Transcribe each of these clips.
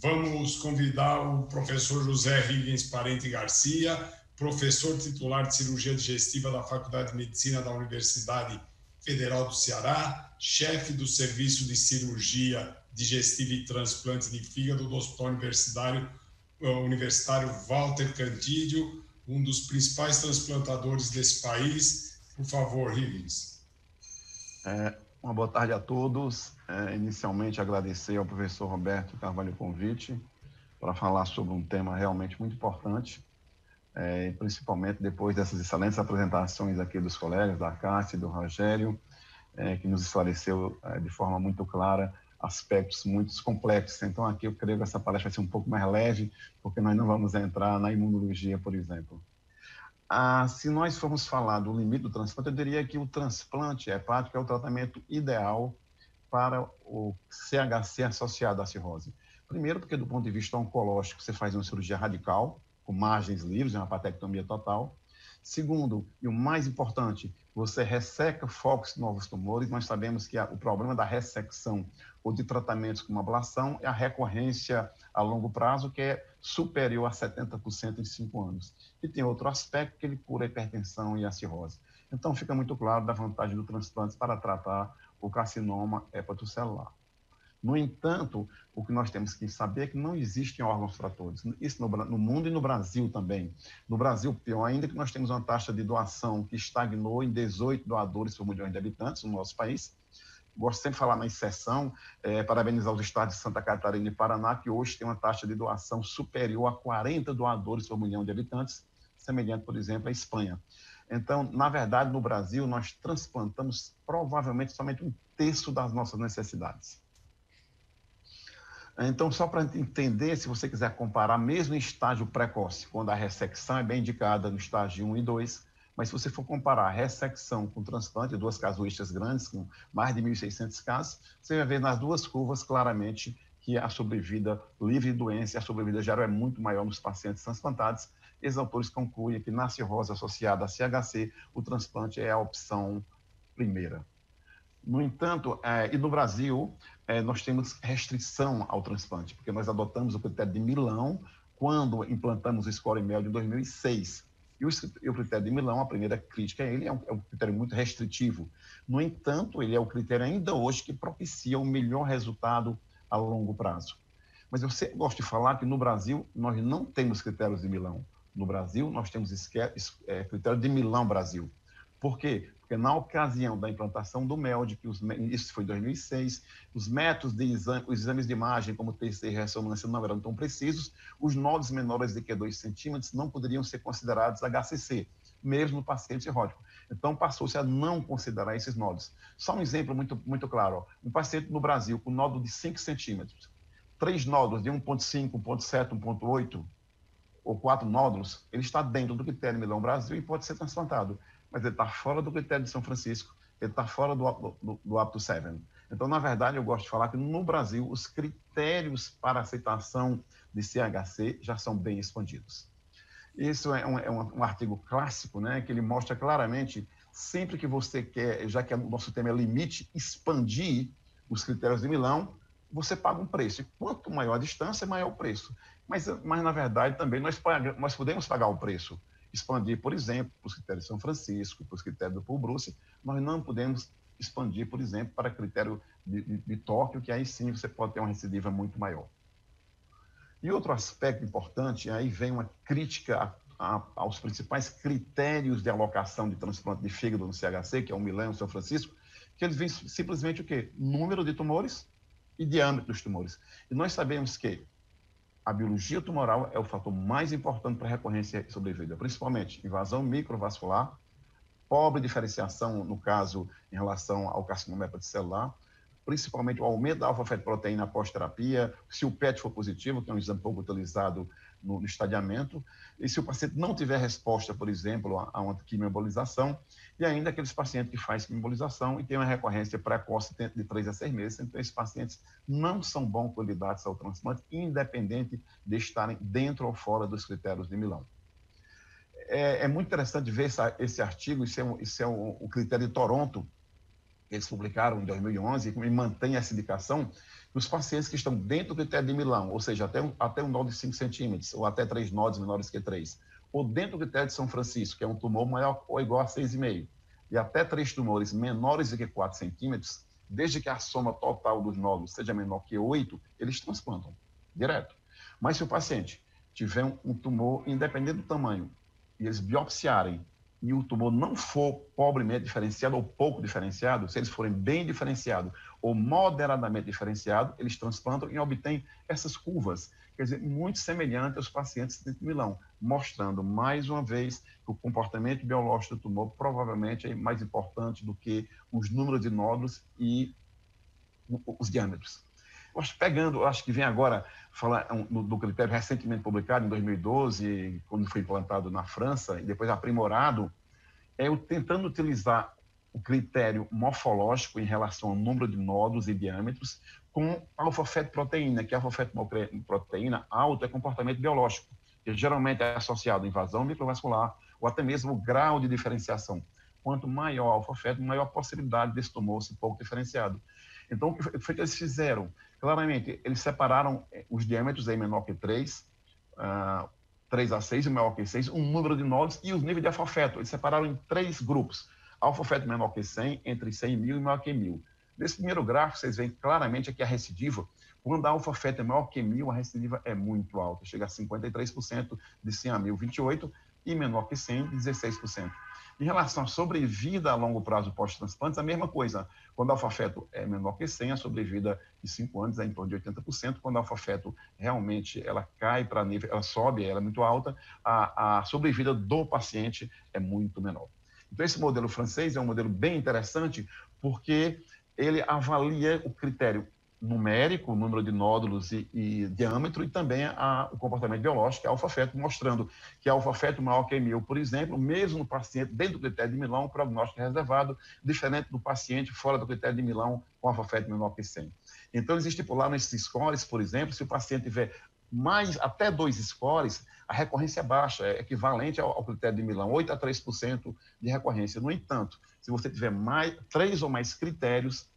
vamos convidar o professor José Higgins Parente Garcia, professor titular de cirurgia digestiva da Faculdade de Medicina da Universidade Federal do Ceará, chefe do Serviço de Cirurgia Digestiva e Transplante de Fígado do Hospital Universitário Walter Cantídio, um dos principais transplantadores desse país. Por favor, Higgins. Uma boa tarde a todos. Inicialmente, agradecer ao professor Roberto Carvalho o convite para falar sobre um tema realmente muito importante, principalmente depois dessas excelentes apresentações aqui dos colegas, da Cássia e do Rogério, que nos esclareceu de forma muito clara aspectos muito complexos. Então, aqui eu creio que essa palestra vai ser um pouco mais leve, porque nós não vamos entrar na imunologia, por exemplo. Se nós formos falar do limite do transplante, eu diria que o transplante hepático é o tratamento ideal para o CHC associado à cirrose. Primeiro, porque do ponto de vista oncológico, você faz uma cirurgia radical, com margens livres, uma hepatectomia total. Segundo, e o mais importante, você resseca focos de novos tumores. Nós sabemos que o problema da ressecção ou de tratamentos como ablação é a recorrência a longo prazo, que é superior a 70% em 5 anos. E tem outro aspecto, que ele cura a hipertensão e a cirrose. Então, fica muito claro da vantagem do transplante para tratar o carcinoma hepatocelular. No entanto, o que nós temos que saber é que não existem órgãos tratores. Isso no mundo e no Brasil também. No Brasil, pior ainda, que nós temos uma taxa de doação que estagnou em 18 doadores por milhões de habitantes no nosso país. Gosto sempre de falar na exceção, parabenizar os estados de Santa Catarina e Paraná, que hoje tem uma taxa de doação superior a 40 doadores por milhão de habitantes, semelhante, por exemplo, à Espanha. Então, na verdade, no Brasil, nós transplantamos provavelmente somente 1/3 das nossas necessidades. Então, só para entender, se você quiser comparar, mesmo em estágio precoce, quando a ressecção é bem indicada no estágio 1 e 2, mas se você for comparar a ressecção com transplante, duas casuísticas grandes, com mais de 1.600 casos, você vai ver nas duas curvas claramente que a sobrevida livre de doença e a sobrevida geral é muito maior nos pacientes transplantados. Esses autores concluem que na cirrose associada a CHC, o transplante é a opção primeira. No entanto, e no Brasil, nós temos restrição ao transplante, porque nós adotamos o critério de Milão quando implantamos o Score Mel de 2006. E o critério de Milão, a primeira crítica a ele, é um critério muito restritivo. No entanto, ele é o critério ainda hoje que propicia o melhor resultado a longo prazo. Mas eu sempre gosto de falar que no Brasil nós não temos critérios de Milão. No Brasil, nós temos critério de Milão Brasil. Por quê? Porque na ocasião da implantação do MELD, isso foi em 2006, os métodos de os exames de imagem, como TC e ressonância, não eram tão precisos, os nódulos menores de que 2 centímetros não poderiam ser considerados HCC, mesmo no paciente cirrótico. Então, passou-se a não considerar esses nódulos. Só um exemplo muito claro. Um paciente no Brasil com nódulo de 5 centímetros, 3 nódulos de 1,5, 1,7, 1,8, ou 4 nódulos, ele está dentro do critério Milão Brasil e pode ser transplantado. Mas ele está fora do critério de São Francisco, ele está fora do Apto 7. Então, na verdade, eu gosto de falar que no Brasil, os critérios para aceitação de CHC já são bem expandidos. Isso é um artigo clássico, né, que ele mostra claramente, sempre que você quer, já que o nosso tema é limite, expandir os critérios de Milão, você paga um preço. E quanto maior a distância, maior o preço. Mas na verdade, também nós podemos pagar o preço. Expandir, por exemplo, para os critérios de São Francisco, para os critérios do Paul Bruce, nós não podemos expandir, por exemplo, para critério de Tóquio, que aí sim você pode ter uma recidiva muito maior. E outro aspecto importante, aí vem uma crítica aos principais critérios de alocação de transplante de fígado no CHC, que é o Milão e o São Francisco, que eles vêm simplesmente o quê? Número de tumores e diâmetro dos tumores. E nós sabemos que a biologia tumoral é o fator mais importante para a recorrência e sobrevida, principalmente invasão microvascular, pobre diferenciação, no caso, em relação ao carcinoma hepatocelular, principalmente o aumento da alfa-fetoproteína pós-terapia, se o PET for positivo, que é um exame pouco utilizado no estadiamento, e se o paciente não tiver resposta, por exemplo, a uma quimioembolização, e ainda aqueles pacientes que fazem quimioembolização e têm uma recorrência precoce de 3 a 6 meses, então esses pacientes não são bons candidatos ao transplante, independente de estarem dentro ou fora dos critérios de Milão. É muito interessante ver esse artigo, isso é o critério de Toronto, eles publicaram em 2011 e mantém essa indicação, os pacientes que estão dentro do critério de Milão, ou seja, até um nó de 5 centímetros, ou até 3 nodos menores que 3, ou dentro do critério de São Francisco, que é um tumor maior ou igual a 6,5, e até 3 tumores menores do que 4 centímetros, desde que a soma total dos nódulos seja menor que 8, eles transplantam direto. Mas se o paciente tiver um tumor, independente do tamanho, e eles biopsiarem, e o tumor não for pobremente diferenciado ou pouco diferenciado, se eles forem bem diferenciados ou moderadamente diferenciados, eles transplantam e obtêm essas curvas, quer dizer, muito semelhantes aos pacientes de Milão, mostrando, mais uma vez, que o comportamento biológico do tumor provavelmente é mais importante do que os números de nódulos e os diâmetros. Acho que vem agora falar do critério recentemente publicado em 2012, quando foi implantado na França e depois aprimorado, tentando utilizar o critério morfológico em relação ao número de nódulos e diâmetros com alfa-fetoproteína, que a alfa-fetoproteína alta é comportamento biológico, que geralmente é associado à invasão microvascular ou até mesmo o grau de diferenciação. Quanto maior a alfa-feto, maior a possibilidade desse tumor ser pouco diferenciado. Então, o que foi que eles fizeram? Claramente, eles separaram os diâmetros em menor que 3, 3 a 6 e maior que 6, um número de nódulos e os níveis de alfa-feto. Eles separaram em 3 grupos. Alfa-feto menor que 100, entre 100 mil e maior que 1.000. Nesse primeiro gráfico, vocês veem claramente aqui a recidiva. Quando a alfa-feto é maior que 1.000, a recidiva é muito alta, chega a 53% de 100 a 1.000, 28%, e menor que 100, 16%. Em relação à sobrevida a longo prazo pós-transplantes, a mesma coisa. Quando a alfa-feto é menor que 100, a sobrevida de 5 anos é em torno de 80%. Quando a alfa-feto realmente ela cai para nível, ela sobe, ela é muito alta, a sobrevida do paciente é muito menor. Então, esse modelo francês é um modelo bem interessante porque ele avalia o critério numérico, o número de nódulos e diâmetro, e também o comportamento biológico, que é alfa-feto, mostrando que a alfa-feto maior que 1.000, por exemplo, mesmo no paciente dentro do critério de Milão, o prognóstico é reservado, diferente do paciente fora do critério de Milão, com alfa-feto menor que 100. Então, eles estipularam esses scores, por exemplo, se o paciente tiver até 2 scores, a recorrência é baixa, é equivalente ao critério de Milão, 8 a 3% de recorrência. No entanto, se você tiver 3 ou mais critérios,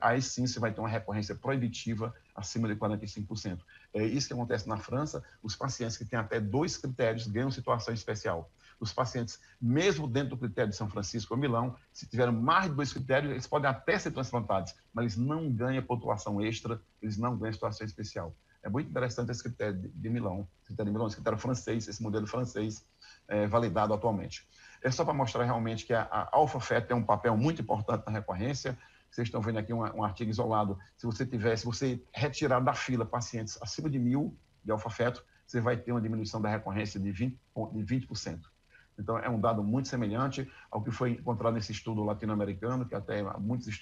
aí sim você vai ter uma recorrência proibitiva acima de 45%. É isso que acontece na França. Os pacientes que têm até 2 critérios ganham situação especial. Os pacientes, mesmo dentro do critério de São Francisco ou Milão, se tiverem mais de 2 critérios, eles podem até ser transplantados, mas eles não ganham pontuação extra, eles não ganham situação especial. É muito interessante esse critério de Milão, esse critério francês, esse modelo francês validado atualmente. É só para mostrar realmente que a alfa-feto tem um papel muito importante na recorrência. Vocês estão vendo aqui um artigo isolado. Se você retirar da fila pacientes acima de 1.000 de alfa-feto, você vai ter uma diminuição da recorrência de 20%. Então, é um dado muito semelhante ao que foi encontrado nesse estudo latino-americano, que até muitos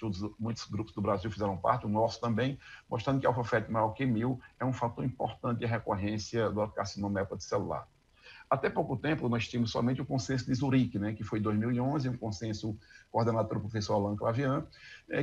grupos do Brasil fizeram parte, o nosso também, mostrando que a alfa-feto maior que 1.000 é um fator importante de recorrência do carcinoma hepatocelular. Até pouco tempo, nós tínhamos somente o consenso de Zurique, né, que foi em 2011, um consenso coordenado pelo professor Alain Clavian,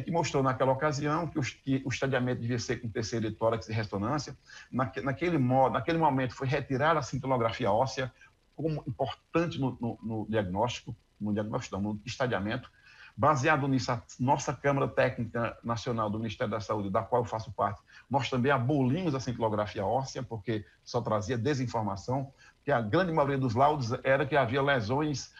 que mostrou naquela ocasião que o estadiamento devia ser com terceiro de tórax e ressonância. Naquele momento, foi retirar a cintilografia óssea como importante no diagnóstico, no estadiamento. Baseado nisso, a nossa Câmara Técnica Nacional do Ministério da Saúde, da qual eu faço parte, nós também abolimos a cintilografia óssea, porque só trazia desinformação, que a grande maioria dos laudos era que havia lesões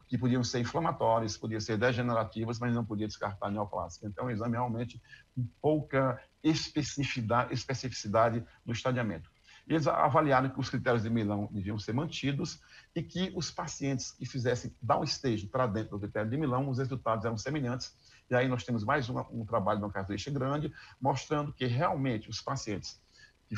que podiam ser inflamatórias, podiam ser degenerativas, mas não podia descartar neoplásica. Então, o exame realmente com pouca especificidade no estadiamento. Eles avaliaram que os critérios de Milão deviam ser mantidos e que os pacientes que fizessem downstage para dentro do critério de Milão, os resultados eram semelhantes. E aí nós temos mais um trabalho de uma casuística grande, mostrando que realmente os pacientes que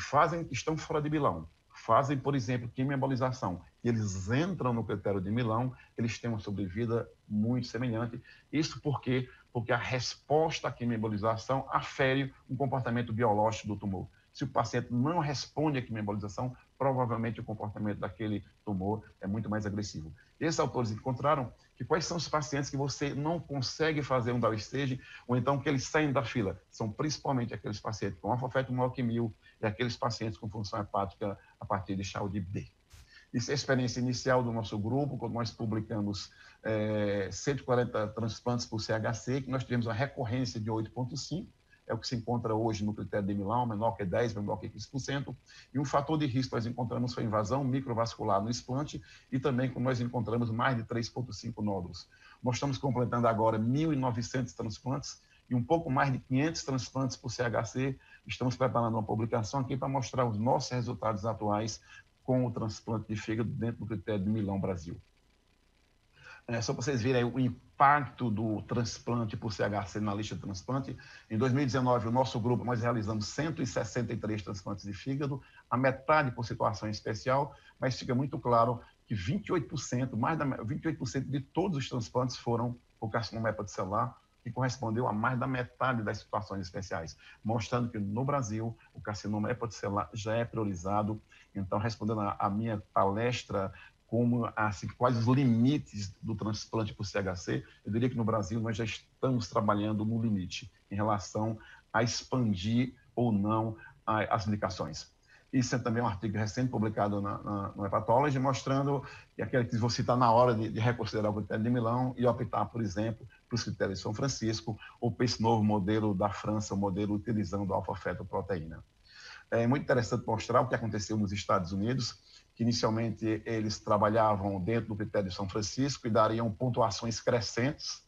estão fora de Milão, fazem, por exemplo, quimioembolização, e eles entram no critério de Milão, eles têm uma sobrevida muito semelhante. Isso porque a resposta à quimioembolização afere o comportamento biológico do tumor. Se o paciente não responde à quimioembolização, provavelmente o comportamento daquele tumor é muito mais agressivo. Esses autores encontraram que quais são os pacientes que você não consegue fazer um downstage, ou então que eles saem da fila. São principalmente aqueles pacientes com alfa-feto maior que 1.000 e aqueles pacientes com função hepática a partir de Child B. Isso é a experiência inicial do nosso grupo, quando nós publicamos 140 transplantes por CHC, que nós tivemos uma recorrência de 8,5%, é o que se encontra hoje no critério de Milão, menor que 10%, menor que 15%. E um fator de risco que nós encontramos foi invasão microvascular no explante e também como nós encontramos mais de 3,5 nódulos. Nós estamos completando agora 1.900 transplantes e um pouco mais de 500 transplantes por CHC. Estamos preparando uma publicação aqui para mostrar os nossos resultados atuais com o transplante de fígado dentro do critério de Milão, Brasil. Só para vocês verem aí o impacto do transplante por CHC na lista de transplante. Em 2019, o nosso grupo, nós realizamos 163 transplantes de fígado, a metade por situação especial, mas fica muito claro que 28%, mais da 28% de todos os transplantes foram por carcinoma hepatocelular, que correspondeu a mais da metade das situações especiais, mostrando que no Brasil o carcinoma hepatocelular já é priorizado. Então, respondendo à minha palestra, como assim, quais os limites do transplante por CHC, eu diria que no Brasil nós já estamos trabalhando no limite em relação a expandir ou não as indicações. Isso é também um artigo recente publicado no Hepatology, mostrando que aquele que você está na hora de reconsiderar o critério de Milão e optar, por exemplo, para os critérios de São Francisco ou para esse novo modelo da França, o modelo utilizando alfa-fetoproteína. É muito interessante mostrar o que aconteceu nos Estados Unidos, que inicialmente eles trabalhavam dentro do critério de São Francisco e dariam pontuações crescentes,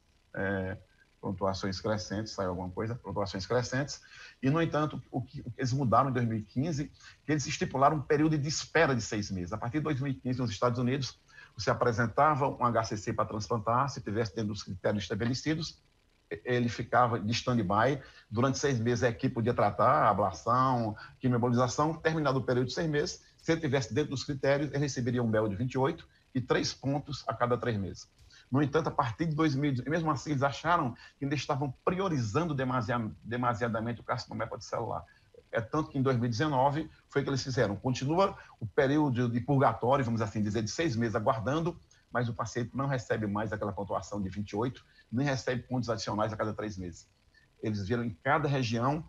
saiu alguma coisa, pontuações crescentes, e, no entanto, o que eles mudaram em 2015, que eles estipularam um período de espera de 6 meses. A partir de 2015, nos Estados Unidos, você apresentava um HCC para transplantar, se tivesse dentro dos critérios estabelecidos, ele ficava de stand-by. Durante 6 meses, a equipe podia tratar ablação, quimioembolização. Terminado o período de 6 meses, se ele estivesse dentro dos critérios, ele receberia um BEL de 28 e 3 pontos a cada 3 meses. No entanto, a partir de 2018, mesmo assim, eles acharam que ainda estavam priorizando demasiadamente o carcinoma hepatocelular. É tanto que em 2019 foi que eles fizeram. Continua o período de purgatório, vamos assim dizer, de 6 meses aguardando, mas o paciente não recebe mais aquela pontuação de 28, nem recebe pontos adicionais a cada 3 meses. Eles viram em cada região,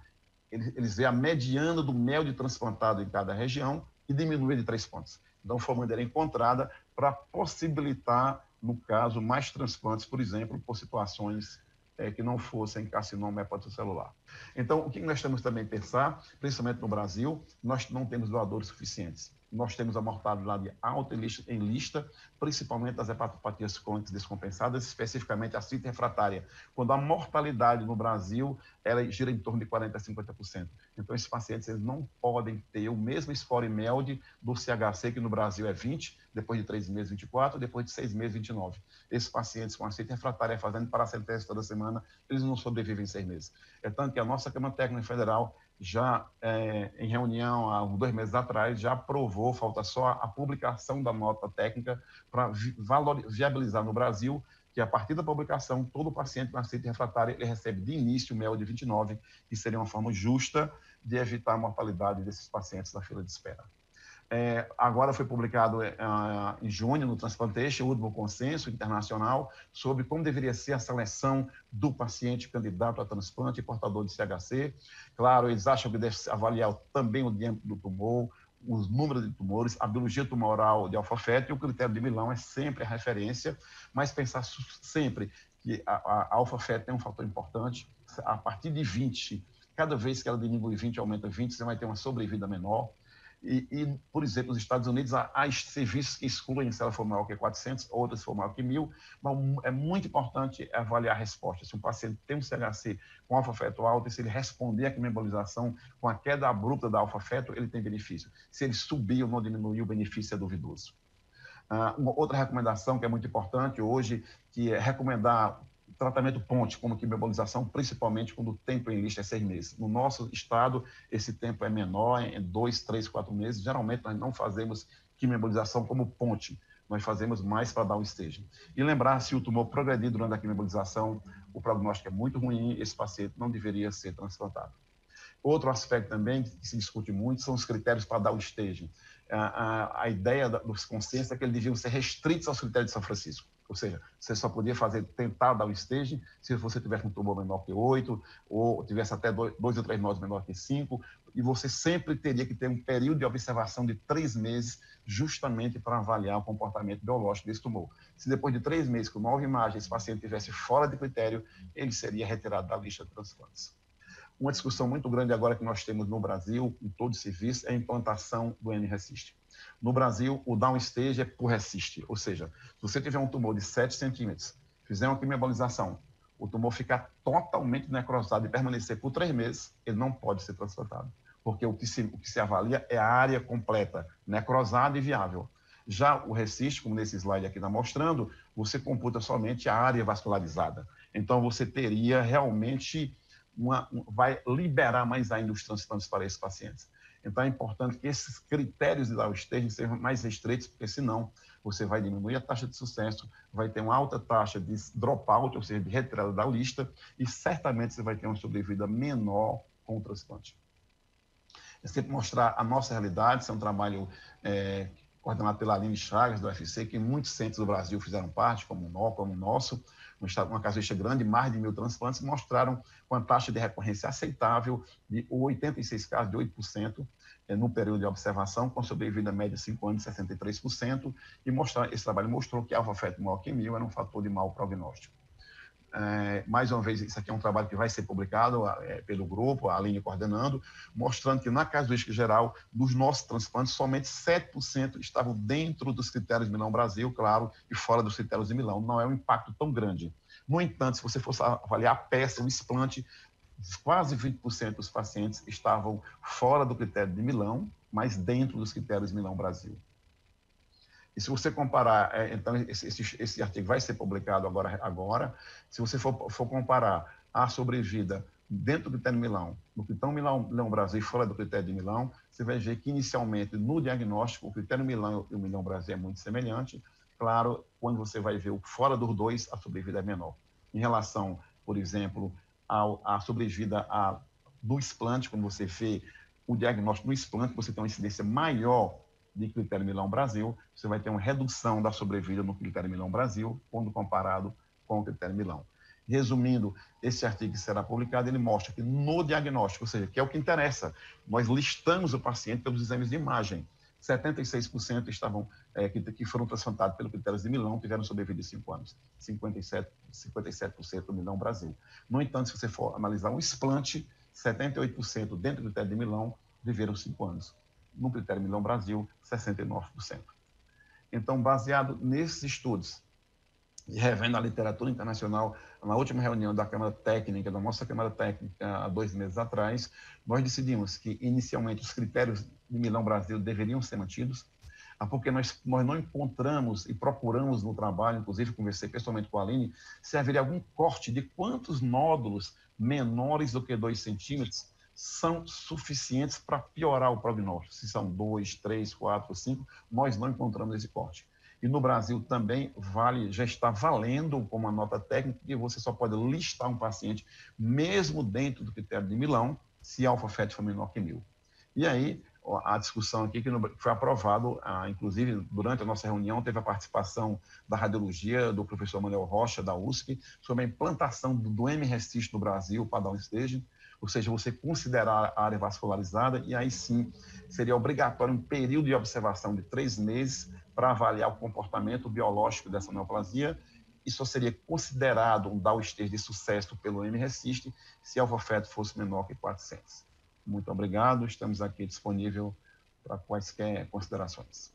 eles veem a mediana do mel de transplantado em cada região e diminuir de 3 pontos. Então, foi uma maneira encontrada para possibilitar, no caso, mais transplantes, por exemplo, por situações que não fossem carcinoma hepatocelular. Então, o que nós temos também que pensar, principalmente no Brasil, nós não temos doadores suficientes. Nós temos a mortalidade alta em lista, principalmente das hepatopatias crônicas descompensadas, especificamente a cita refratária, quando a mortalidade no Brasil ela gira em torno de 40% a 50%. Então, esses pacientes eles não podem ter o mesmo score MELD do CHC, que no Brasil é 20, depois de 3 meses, 24, depois de 6 meses, 29. Esses pacientes com a cita refratária fazendo paracentese toda semana, eles não sobrevivem 6 meses. É tanto que a nossa Câmara Técnica Federal já em reunião há 2 meses atrás, já aprovou, falta só a publicação da nota técnica para viabilizar no Brasil que a partir da publicação, todo paciente com cita refratária ele recebe de início o MEL de 29, que seria uma forma justa de evitar a mortalidade desses pacientes na fila de espera. Agora foi publicado em junho no Transplantation, o último consenso internacional sobre como deveria ser a seleção do paciente candidato a transplante e portador de CHC. Claro, eles acham que deve avaliar também o diâmetro do tumor, os números de tumores, a biologia tumoral de alfa-feto, e o critério de Milão é sempre a referência, mas pensar sempre que a alfa-feto tem um fator importante. A partir de 20, cada vez que ela diminui 20, aumenta 20, você vai ter uma sobrevida menor. Por exemplo, nos Estados Unidos, há serviços que excluem se ela for maior que 400, outras se for maior que 1.000, mas é muito importante avaliar a resposta. Se um paciente tem um CHC com alfa-feto alto, e se ele responder à quimioembolização com a queda abrupta da alfa-feto, ele tem benefício. Se ele subir ou não diminuir, o benefício é duvidoso. Uma outra recomendação que é muito importante hoje, que é recomendar tratamento ponte, como quimioembolização, principalmente quando o tempo em lista é 6 meses. No nosso estado, esse tempo é menor, em 2, 3, 4 meses. Geralmente, nós não fazemos quimioembolização como ponte, nós fazemos mais para dar um staging. E lembrar, se o tumor progredir durante a quimioembolização, o prognóstico é muito ruim, esse paciente não deveria ser transplantado. Outro aspecto também que se discute muito são os critérios para dar o staging. A ideia dos consensos é que eles deviam ser restritos aos critérios de São Francisco. Ou seja, você só podia tentar dar o stage se você tivesse um tumor menor que 8, ou tivesse até 2 ou 3 nódulos menor que 5, e você sempre teria que ter um período de observação de 3 meses, justamente para avaliar o comportamento biológico desse tumor. Se depois de 3 meses, com 9 imagens, esse paciente estivesse fora de critério, ele seria retirado da lista de transplantes. Uma discussão muito grande agora que nós temos no Brasil, em todo o serviço, é a implantação do N-Resist. No Brasil, o downstage é por resist, ou seja, se você tiver um tumor de 7 centímetros, fizer uma quimioembolização, o tumor ficar totalmente necrosado e permanecer por 3 meses, ele não pode ser transplantado, porque o que se avalia é a área completa, necrosada e viável. Já o resist, como nesse slide aqui está mostrando, você computa somente a área vascularizada. Então, você teria realmente vai liberar mais ainda os transplantes para esses pacientes. Então, é importante que esses critérios de downstage sejam mais restritos, porque senão você vai diminuir a taxa de sucesso, vai ter uma alta taxa de dropout, ou seja, de retirada da lista, e certamente você vai ter uma sobrevida menor com o transplante. É sempre mostrar a nossa realidade, isso é um trabalho coordenado pela Aline Chagas, do UFC, que muitos centros do Brasil fizeram parte, como o nosso, uma casuística grande, mais de 1.000 transplantes, mostraram uma taxa de recorrência aceitável de 86 casos, de 8%, no período de observação, com sobrevida média de 5 anos, de 63%, e esse trabalho mostrou que alfa-feto maior que 1.000 era um fator de mau prognóstico. Mais uma vez, isso aqui é um trabalho que vai ser publicado pelo grupo, a Aline coordenando, mostrando que na casuística geral dos nossos transplantes, somente 7% estavam dentro dos critérios de Milão Brasil, claro, e fora dos critérios de Milão. Não é um impacto tão grande. No entanto, se você fosse avaliar a peça, o explante, quase 20% dos pacientes estavam fora do critério de Milão, mas dentro dos critérios de Milão Brasil. E se você comparar, então esse artigo vai ser publicado agora, se você for comparar a sobrevida dentro do critério de Milão, no critério Milão Brasil e fora do critério de Milão, você vai ver que inicialmente no diagnóstico o critério Milão e o Milão Brasil é muito semelhante. Claro, quando você vai ver o fora dos dois, a sobrevida é menor. Em relação, por exemplo, à sobrevida do explante, quando você vê o diagnóstico no explante, você tem uma incidência maior de critério Milão Brasil, você vai ter uma redução da sobrevida no critério Milão Brasil, quando comparado com o critério Milão. Resumindo, esse artigo que será publicado, ele mostra que no diagnóstico, ou seja, que é o que interessa, nós listamos o paciente pelos exames de imagem. 76% que foram transplantados pelo critério de Milão tiveram sobrevida de 5 anos. 57% do Milão Brasil. No entanto, se você for analisar um explante, 78% dentro do critério de Milão viveram 5 anos. No critério Milão Brasil, 69%. Então, baseado nesses estudos, e revendo a literatura internacional, na última reunião da Câmara Técnica, da nossa Câmara Técnica, há 2 meses atrás, nós decidimos que, inicialmente, os critérios de Milão Brasil deveriam ser mantidos, porque nós não encontramos e procuramos no trabalho, inclusive conversei pessoalmente com a Aline, se haveria algum corte de quantos nódulos menores do que 2 centímetros são suficientes para piorar o prognóstico. Se são 2, 3, 4, 5, nós não encontramos esse corte. E no Brasil também já está valendo como uma nota técnica que você só pode listar um paciente, mesmo dentro do critério de Milão, se a alfa-FET for menor que 1.000. E aí, a discussão aqui que foi aprovado, inclusive durante a nossa reunião, teve a participação da radiologia do professor Manuel Rocha, da USP, sobre a implantação do M-Resist no Brasil para downstage, ou seja, você considerar a área vascularizada, e aí sim seria obrigatório um período de observação de 3 meses para avaliar o comportamento biológico dessa neoplasia, e só seria considerado um downstage de sucesso pelo M-Resist se a alfa-FET fosse menor que 400. Muito obrigado, estamos aqui disponível para quaisquer considerações.